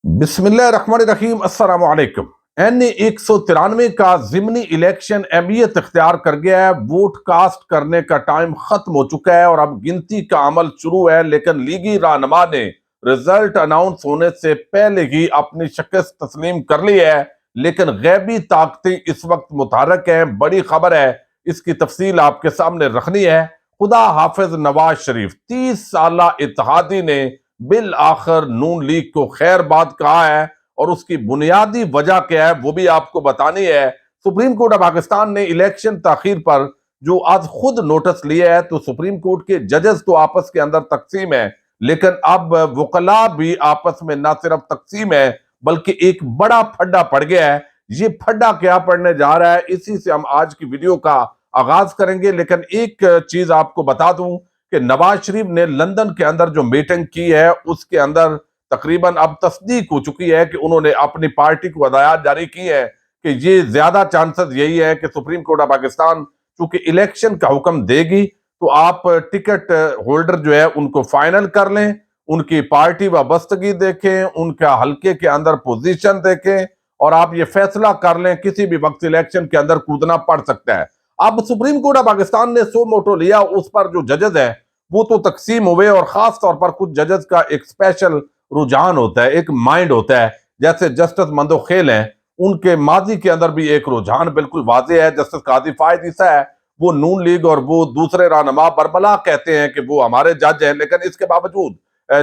بسم اللہ الرحمن الرحیم السلام علیکم۔ این 193 کا ضمنی الیکشن اہمیت اختیار کر گیا ہے۔ ووٹ کاسٹ کرنے کا ٹائم ختم ہو چکا ہے اور اب گنتی کا عمل شروع ہے، لیکن لیگی رہنما نے رزلٹ اناؤنس ہونے سے پہلے ہی اپنی شکست تسلیم کر لی ہے، لیکن غیبی طاقتیں اس وقت متحرک ہیں۔ بڑی خبر ہے، اس کی تفصیل آپ کے سامنے رکھنی ہے۔ خدا حافظ نواز شریف 30 سالہ اتحادی نے بالآخر نون لیگ کو خیر بات کہا ہے، اور اس کی بنیادی وجہ کیا ہے وہ بھی آپ کو بتانی ہے۔ سپریم کورٹ آف پاکستان نے الیکشن تاخیر پر جو آج خود نوٹس لیا ہے، تو سپریم کورٹ کے ججز تو آپس کے اندر تقسیم ہے، لیکن اب وکلاء بھی آپس میں نہ صرف تقسیم ہے بلکہ ایک بڑا پھڈا پڑ گیا ہے۔ یہ پھڈا کیا پڑنے جا رہا ہے، اسی سے ہم آج کی ویڈیو کا آغاز کریں گے۔ لیکن ایک چیز آپ کو بتا دوں کہ نواز شریف نے لندن کے اندر جو میٹنگ کی ہے، اس کے اندر تقریباً اب تصدیق ہو چکی ہے کہ انہوں نے اپنی پارٹی کو ہدایات جاری کی ہے کہ یہ زیادہ چانسز یہی ہے کہ سپریم کورٹ آف پاکستان چونکہ الیکشن کا حکم دے گی، تو آپ ٹکٹ ہولڈر جو ہے ان کو فائنل کر لیں، ان کی پارٹی وابستگی دیکھیں، ان کا حلقے کے اندر پوزیشن دیکھیں، اور آپ یہ فیصلہ کر لیں کسی بھی وقت الیکشن کے اندر کودنا پڑ سکتا ہے۔ اب سپریم کورٹ آف پاکستان نے سو موٹو لیا، اس پر جو ججز ہے وہ تو تقسیم ہوئے، اور خاص طور پر کچھ ججز کا ایک اسپیشل رجحان ہوتا ہے، ایک مائنڈ ہوتا ہے، جیسے جسٹس مندوخیل ہیں، ان کے ماضی کے اندر بھی ایک رجحان بالکل واضح ہے۔ جسٹس قاضی فائد عیسیٰ ہے، وہ نون لیگ اور وہ دوسرے رہنما بربلا کہتے ہیں کہ وہ ہمارے جج ہیں، لیکن اس کے باوجود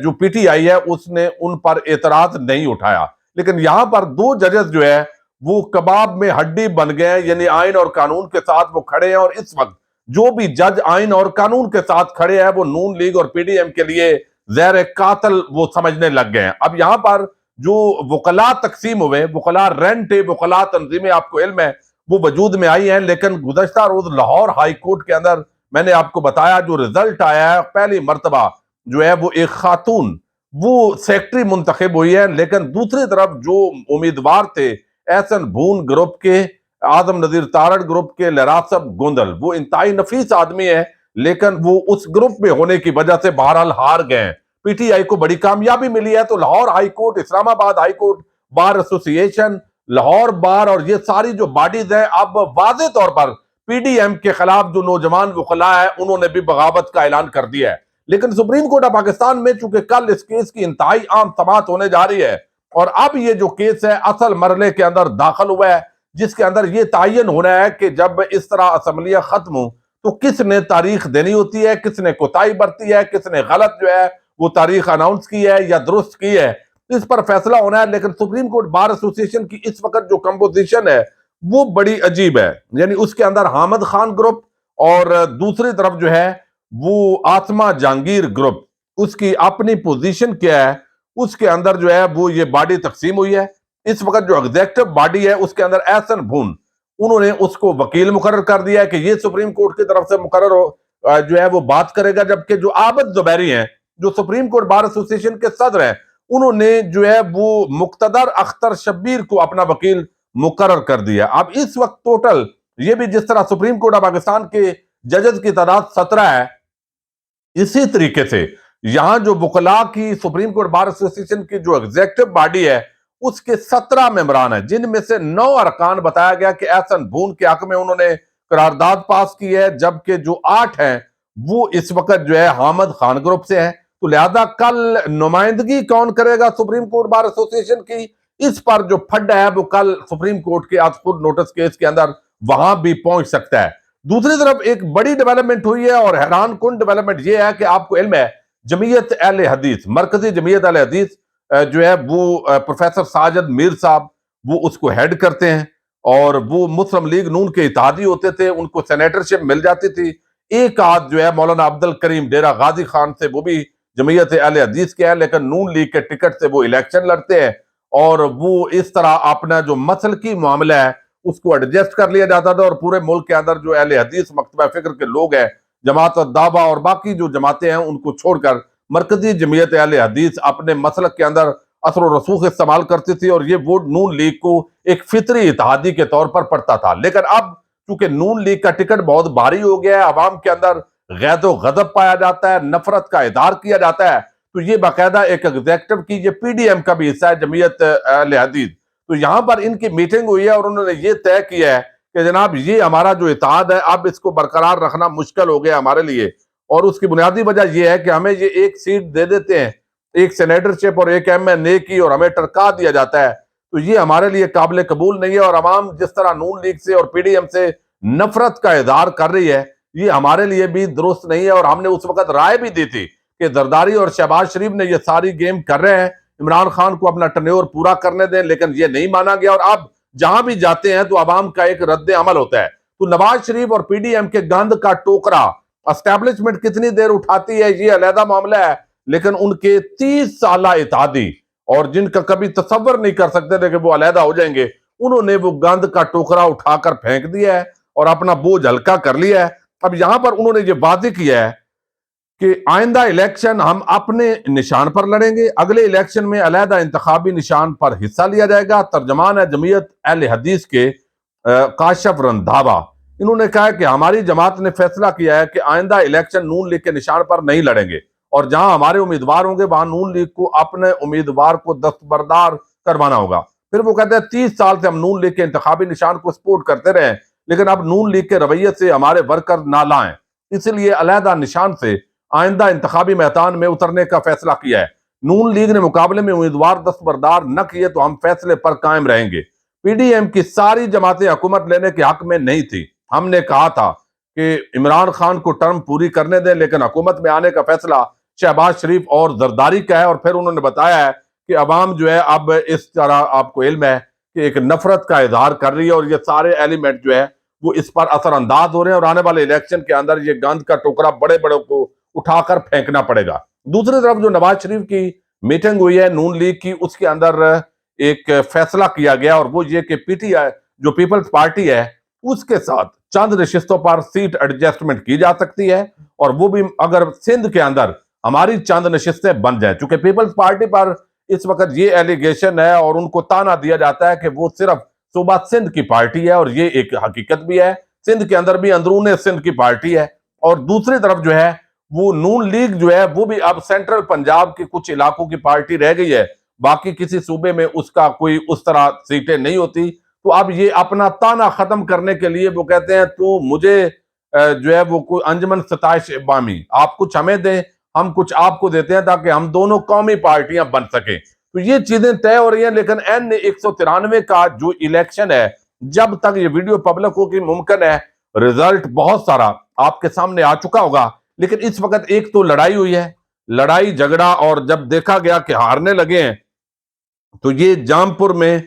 جو پی ٹی آئی ہے اس نے ان پر اعتراض نہیں اٹھایا۔ لیکن یہاں پر دو ججز جو ہے وہ کباب میں ہڈی بن گئے ہیں، یعنی آئین اور قانون کے ساتھ وہ کھڑے ہیں، اور اس وقت جو بھی جج آئین اور قانون کے ساتھ کھڑے ہیں وہ نون لیگ اور پی ڈی ایم کے لیے زہر قاتل وہ سمجھنے لگ گئے ہیں۔ اب یہاں پر جو وکلاء تقسیم ہوئے، وکلاء رینٹ، وکلاء تنظیمیں آپ کو علم ہے وہ وجود میں آئی ہیں، لیکن گزشتہ روز لاہور ہائی کورٹ کے اندر میں نے آپ کو بتایا جو رزلٹ آیا ہے، پہلی مرتبہ جو ہے وہ ایک خاتون وہ سیکٹری منتخب ہوئی ہے، لیکن دوسری طرف جو امیدوار تھے احسن بھون گروپ کے، اعظم نذیر تارڑ گروپ کے لراسب گوندل، وہ انتہائی نفیس آدمی ہے، لیکن وہ اس گروپ میں ہونے کی وجہ سے بہرحال ہار گئے ہیں۔ پی ٹی آئی کو بڑی کامیابی ملی ہے، تو لاہور ہائی کورٹ، اسلام آباد ہائی کورٹ، بار ایسوسی ایشن، لاہور بار اور یہ ساری جو باڈیز ہیں اب واضح طور پر پی ڈی ایم کے خلاف جو نوجوان وکلاء ہیں انہوں نے بھی بغاوت کا اعلان کر دیا ہے۔ لیکن سپریم کورٹ آف پاکستان میں چونکہ کل اس کیس کی انتہائی عام سماعت ہونے جا رہی ہے، اور اب یہ جو کیس ہے اصل مرحلے کے اندر داخل ہوا ہے، جس کے اندر یہ تعین ہونا ہے کہ جب اس طرح اسمبلیاں ختم ہوں تو کس نے تاریخ دینی ہوتی ہے، کس نے کوتاہی برتی ہے، کس نے غلط جو ہے وہ تاریخ اناؤنس کی ہے یا درست کی ہے، اس پر فیصلہ ہونا ہے۔ لیکن سپریم کورٹ بار ایسوسی ایشن کی اس وقت جو کمپوزیشن ہے وہ بڑی عجیب ہے، یعنی اس کے اندر حامد خان گروپ اور دوسری طرف جو ہے وہ آسما جہانگیر گروپ، اس کی اپنی پوزیشن کیا ہے، اس کے اندر جو ہے وہ یہ باڈی تقسیم ہوئی ہے۔ اس وقت جو ایگزیکٹو باڈی ہے اس کے اندر احسن بھون، انہوں نے اس کو وکیل مقرر کر دیا ہے کہ یہ سپریم کورٹ کی طرف سے مقرر جو ہے وہ بات کرے گا، جبکہ جو عابد زبیری ہیں جو سپریم کورٹ بار ایسوسی ایشن کے صدر ہیں، انہوں نے جو ہے وہ مقتدر اختر شبیر کو اپنا وکیل مقرر کر دیا۔ اب اس وقت ٹوٹل یہ بھی جس طرح سپریم کورٹ آف پاکستان کے ججز کی تعداد 17 ہے، اسی طریقے سے یہاں جو وکلاء کی سپریم کورٹ بار ایسوسی ایشن کی جو ایگزیکٹو باڈی ہے اس کے 17 ممبران ہیں، جن میں سے 9 ارکان بتایا گیا کہ احسن بھون کے حق میں انہوں نے قرارداد پاس کی ہے، جبکہ جو 8 ہیں وہ اس وقت جو ہے حامد خان گروپ سے ہیں۔ تو لہذا کل نمائندگی کون کرے گا سپریم کورٹ بار ایسوسی ایشن کی، اس پر جو پھڈا ہے وہ کل سپریم کورٹ کے آج خود نوٹس کیس کے اندر وہاں بھی پہنچ سکتا ہے۔ دوسری طرف ایک بڑی ڈیولپمنٹ ہوئی ہے، اور حیران کن ڈیولپمنٹ یہ ہے کہ آپ کو علم ہے جمعیت اہل حدیث، مرکزی جمعیت اہل حدیث جو ہے وہ پروفیسر ساجد میر صاحب وہ اس کو ہیڈ کرتے ہیں، اور وہ مسلم لیگ نون کے اتحادی ہوتے تھے، ان کو سینیٹرشپ مل جاتی تھی۔ ایک آدھ جو ہے مولانا عبد الکریم ڈیرہ غازی خان سے، وہ بھی جمعیت اہل حدیث کے ہیں، لیکن نون لیگ کے ٹکٹ سے وہ الیکشن لڑتے ہیں، اور وہ اس طرح اپنا جو مسلکی معاملہ ہے اس کو ایڈجسٹ کر لیا جاتا تھا، اور پورے ملک کے اندر جو اہل حدیث مکتبہ فکر کے لوگ ہیں، جماعت الدعوہ اور باقی جو جماعتیں ہیں ان کو چھوڑ کر مرکزی جمعیت اہل حدیث اپنے مسلک کے اندر اثر و رسوخ استعمال کرتی تھی، اور یہ ووٹ نون لیگ کو ایک فطری اتحادی کے طور پر پڑتا تھا۔ لیکن اب چونکہ نون لیگ کا ٹکٹ بہت بھاری ہو گیا ہے، عوام کے اندر غیظ و غضب پایا جاتا ہے، نفرت کا اظہار کیا جاتا ہے، تو یہ باقاعدہ ایک ایگزیکٹو کی یہ پی ڈی ایم کا بھی حصہ ہے، جمعیت اہل حدیث. تو یہاں پر ان کی میٹنگ ہوئی ہے اور انہوں نے یہ طے کیا ہے کہ جناب یہ ہمارا جو اتحاد ہے اب اس کو برقرار رکھنا مشکل ہو گیا ہمارے لیے، اور اس کی بنیادی وجہ یہ ہے کہ ہمیں یہ ایک سیٹ دے دیتے ہیں، ایک سینیٹرشپ اور ایک ایم این اے کی، اور ہمیں ٹرکا دیا جاتا ہے. تو یہ ہمارے لیے قابل قبول نہیں ہے، اور عوام جس طرح نون لیگ سے اور پی ڈی ایم سے نفرت کا اظہار کر رہی ہے یہ ہمارے لیے بھی درست نہیں ہے. اور ہم نے اس وقت رائے بھی دی تھی کہ زرداری اور شہباز شریف نے یہ ساری گیم کر رہے ہیں، عمران خان کو اپنا ٹرنیور پورا کرنے دیں، لیکن یہ نہیں مانا گیا. اور اب جہاں بھی جاتے ہیں تو عوام کا ایک رد عمل ہوتا ہے. تو نواز شریف اور پی ڈی ایم کے گند کا ٹوکرا اسٹیبلشمنٹ کتنی دیر اٹھاتی ہے یہ علیحدہ معاملہ ہے، لیکن ان کے 30 سالہ اتحادی اور جن کا کبھی تصور نہیں کر سکتے تھے کہ وہ علیحدہ ہو جائیں گے، انہوں نے وہ گند کا ٹوکرا اٹھا کر پھینک دیا ہے اور اپنا بوجھ ہلکا کر لیا ہے. اب یہاں پر انہوں نے یہ واضح کیا ہے کہ آئندہ الیکشن ہم اپنے نشان پر لڑیں گے، اگلے الیکشن میں علیحدہ انتخابی نشان پر حصہ لیا جائے گا. ترجمان ہے جمعیت اہل حدیث کے کاشف رندھاوا، انہوں نے کہا کہ ہماری جماعت نے فیصلہ کیا ہے کہ آئندہ الیکشن نون لیگ کے نشان پر نہیں لڑیں گے، اور جہاں ہمارے امیدوار ہوں گے وہاں نون لیگ کو اپنے امیدوار کو دستبردار کروانا ہوگا. پھر وہ کہتے ہیں 30 سال سے ہم نون لیگ کے انتخابی نشان کو سپورٹ کرتے رہے، لیکن اب نون لیگ کے رویے سے ہمارے ورکر نالاں ہیں، اس لیے علیحدہ نشان سے آئندہ انتخابی میدان میں اترنے کا فیصلہ کیا ہے. نون لیگ نے مقابلے میں امیدوار دستبردار نہ کیے تو ہم فیصلے پر قائم رہیں گے. پی ڈی ایم کی ساری جماعتیں حکومت لینے کے حق میں نہیں تھی. ہم نے کہا تھا کہ عمران خان کو ٹرم پوری کرنے دیں، لیکن حکومت میں آنے کا فیصلہ شہباز شریف اور زرداری کا ہے. اور پھر انہوں نے بتایا ہے کہ عوام جو ہے اب اس طرح آپ کو علم ہے کہ ایک نفرت کا اظہار کر رہی ہے، اور یہ سارے ایلیمنٹ جو ہے وہ اس پر اثر انداز ہو رہے ہیں، اور آنے والے الیکشن کے اندر یہ گند کا ٹوکرا بڑے بڑے کو اٹھا کر پھینکنا پڑے گا. دوسری طرف جو نواز شریف کی میٹنگ ہوئی ہے نون لیگ کی، اس کے اندر ایک فیصلہ کیا گیا، اور وہ یہ کہ پی ٹی آئی جو پیپلز پارٹی ہے اس کے ساتھ چند نشستوں پر سیٹ ایڈجسٹمنٹ کی جا سکتی ہے، اور وہ بھی اگر سندھ کے اندر ہماری چند نشستیں بن جائیں. چونکہ پیپلز پارٹی پر اس وقت یہ ایلیگیشن ہے اور ان کو تانا دیا جاتا ہے کہ وہ صرف صوبہ سندھ کی پارٹی ہے، اور یہ ایک حقیقت بھی ہے، سندھ کے اندر بھی اندرون سندھ کی پارٹی ہے. اور دوسری طرف جو ہے وہ نون لیگ جو ہے وہ بھی اب سینٹرل پنجاب کے کچھ علاقوں کی پارٹی رہ گئی ہے، باقی کسی صوبے میں اس کا کوئی اس طرح سیٹیں نہیں ہوتی. تو اب یہ اپنا تانا ختم کرنے کے لیے وہ کہتے ہیں تو مجھے جو ہے وہ کوئی انجمن ستائش بامی، آپ کچھ ہمیں دیں ہم کچھ آپ کو دیتے ہیں تاکہ ہم دونوں قومی پارٹیاں بن سکیں. تو یہ چیزیں طے ہو رہی ہیں. لیکن این 193 کا جو الیکشن ہے، جب تک یہ ویڈیو پبلک ہو کی ممکن ہے رزلٹ بہت سارا آپ کے سامنے آ چکا ہوگا، لیکن اس وقت ایک تو لڑائی ہوئی ہے، لڑائی جھگڑا، اور جب دیکھا گیا کہ ہارنے لگے ہیں تو یہ جامپور میں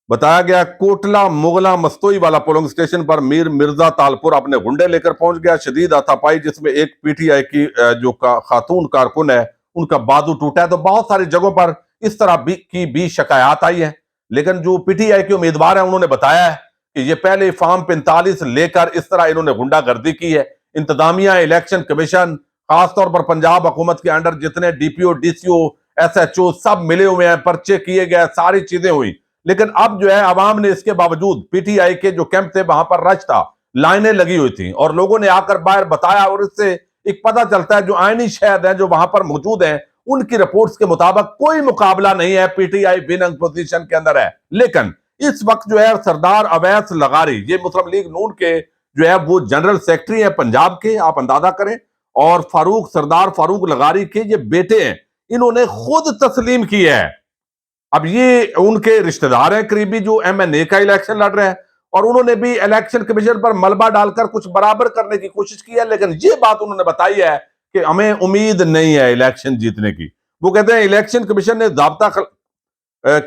بتایا گیا کوٹلا مغلا مستوئی والا پولنگ سٹیشن پر میر مرزا تالپور اپنے گنڈے لے کر پہنچ گیا. شدید ہاتھا پائی جس میں ایک پی ٹی آئی کی جو خاتون کارکن ہے ان کا بازو ٹوٹا ہے. تو بہت ساری جگہوں پر اس طرح کی بھی شکایات آئی ہیں، لیکن جو پی ٹی آئی کے امیدوار ہیں انہوں نے بتایا ہے کہ یہ پہلے فارم 45 لے کر اس طرح انہوں نے غنڈہ گردی کی ہے. انتظامیہ، الیکشن کمیشن، خاص طور پر پنجاب حکومت کے انڈر جتنے ڈی پی او، ڈی سی او، ایس ایچ او سب ملے ہوئے ہیں، پرچے کیے گئے، ساری چیزیں ہوئی. لیکن اب جو ہے عوام نے اس کے باوجود پی ٹی آئی کے جو کیمپ تھے وہاں پر رش تھا، لائنیں لگی ہوئی تھیں، اور لوگوں نے آ کر باہر بتایا، اور اس سے ایک پتہ چلتا ہے جو آئینی شہد ہیں جو وہاں پر موجود ہیں ان کی رپورٹس کے مطابق کوئی مقابلہ نہیں ہے، P T I winning position کے اندر ہے. لیکن اس وقت جو ہے سردار اویس لغاری، یہ مسلم لیگ نون کے جو ہے وہ جنرل سیکٹری ہیں پنجاب کے، آپ اندازہ کریں، اور سردار فاروق لغاری کے یہ بیٹے ہیں، انہوں نے خود تسلیم کی ہے. اب یہ ان کے رشتہ دار ہیں قریبی جو ایم این اے کا الیکشن لڑ رہے ہیں، اور انہوں نے بھی الیکشن کمیشن پر ملبہ ڈال کر کچھ برابر کرنے کی کوشش کی ہے. لیکن یہ بات انہوں نے بتائی ہے کہ ہمیں امید نہیں ہے الیکشن جیتنے کی. وہ کہتے ہیں الیکشن کمیشن نے ضابطہ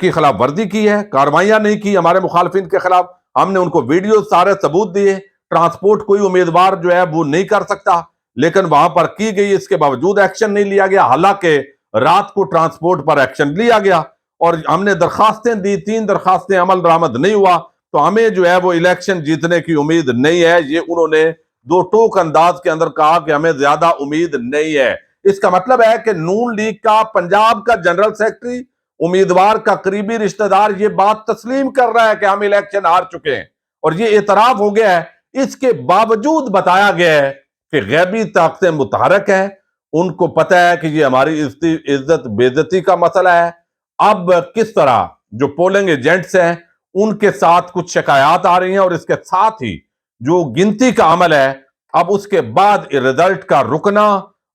کی خلاف ورزی کی ہے، کاروائیاں نہیں کی ہمارے مخالفین کے خلاف، ہم نے ان کو ویڈیو سارے ثبوت دیے، ٹرانسپورٹ کوئی امیدوار جو ہے وہ نہیں کر سکتا، لیکن وہاں پر کی گئی، اس کے باوجود ایکشن نہیں لیا گیا. حالانکہ رات کو ٹرانسپورٹ پر ایکشن لیا گیا، اور ہم نے درخواستیں دی، 3 درخواستیں عمل درآمد نہیں ہوا، تو ہمیں جو ہے وہ الیکشن جیتنے کی امید نہیں ہے. یہ انہوں نے دو ٹوک انداز کے اندر کہا کہ ہمیں زیادہ امید نہیں ہے. اس کا مطلب ہے کہ نون لیگ کا پنجاب کا جنرل سیکٹری، امیدوار کا قریبی رشتہ دار، یہ بات تسلیم کر رہا ہے کہ ہم الیکشن ہار چکے ہیں، اور یہ اعتراف ہو گیا ہے. اس کے باوجود بتایا گیا ہے کہ غیبی طاقتیں متحرک ہیں، ان کو پتہ ہے کہ یہ ہماری عزت بےعزتی کا مسئلہ ہے. اب کس طرح جو پولنگ ایجنٹس ہیں ان کے ساتھ کچھ شکایات آ رہی ہیں، اور اس کے ساتھ ہی جو گنتی کا عمل ہے، اب اس کے بعد رزلٹ کا رکنا،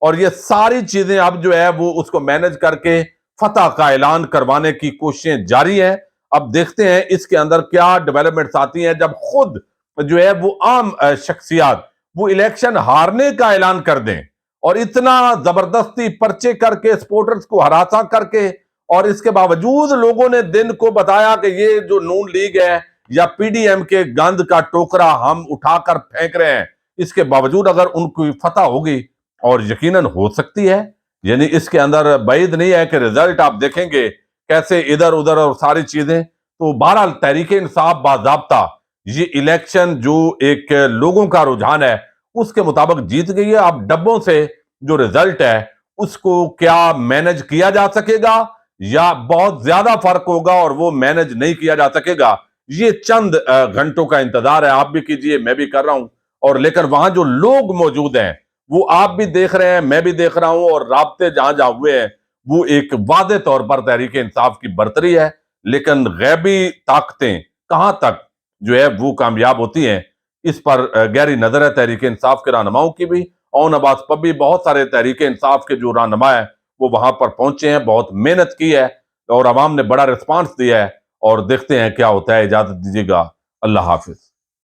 اور یہ ساری چیزیں اب جو ہے وہ اس کو مینج کر کے فتح کا اعلان کروانے کی کوششیں جاری ہیں. اب دیکھتے ہیں اس کے اندر کیا ڈیولپمنٹس آتی ہیں جب خود جو ہے وہ عام شخصیات وہ الیکشن ہارنے کا اعلان کر دیں، اور اتنا زبردستی پرچے کر کے سپورٹرز کو ہراساں کر کے، اور اس کے باوجود لوگوں نے دن کو بتایا کہ یہ جو نون لیگ ہے یا پی ڈی ایم کے گند کا ٹوکرا ہم اٹھا کر پھینک رہے ہیں، اس کے باوجود اگر ان کی فتح ہوگی، اور یقیناً ہو سکتی ہے، یعنی اس کے اندر بعید نہیں ہے کہ رزلٹ آپ دیکھیں گے کیسے ادھر ادھر اور ساری چیزیں. تو بہرحال تحریک انصاف باضابطہ یہ الیکشن جو ایک لوگوں کا رجحان ہے اس کے مطابق جیت گئی ہے. اب ڈبوں سے جو رزلٹ ہے اس کو کیا مینج کیا جا سکے گا یا بہت زیادہ فرق ہوگا اور وہ مینج نہیں کیا جا سکے گا، یہ چند گھنٹوں کا انتظار ہے. آپ بھی کیجئے، میں بھی کر رہا ہوں، اور لیکن وہاں جو لوگ موجود ہیں وہ آپ بھی دیکھ رہے ہیں، میں بھی دیکھ رہا ہوں، اور رابطے جہاں جہاں ہوئے ہیں وہ ایک واضح طور پر تحریک انصاف کی برتری ہے. لیکن غیبی طاقتیں کہاں تک جو ہے وہ کامیاب ہوتی ہیں، اس پر گہری نظر ہے تحریک انصاف کے رہنماؤں کی بھی. اون عباس پر بھی بہت سارے تحریک انصاف کے جو رہنما ہیں وہ وہاں پر پہنچے ہیں، بہت محنت کی ہے، اور عوام نے بڑا رسپانس دیا ہے، اور دیکھتے ہیں کیا ہوتا ہے. اجازت دیجیے گا، اللہ حافظ.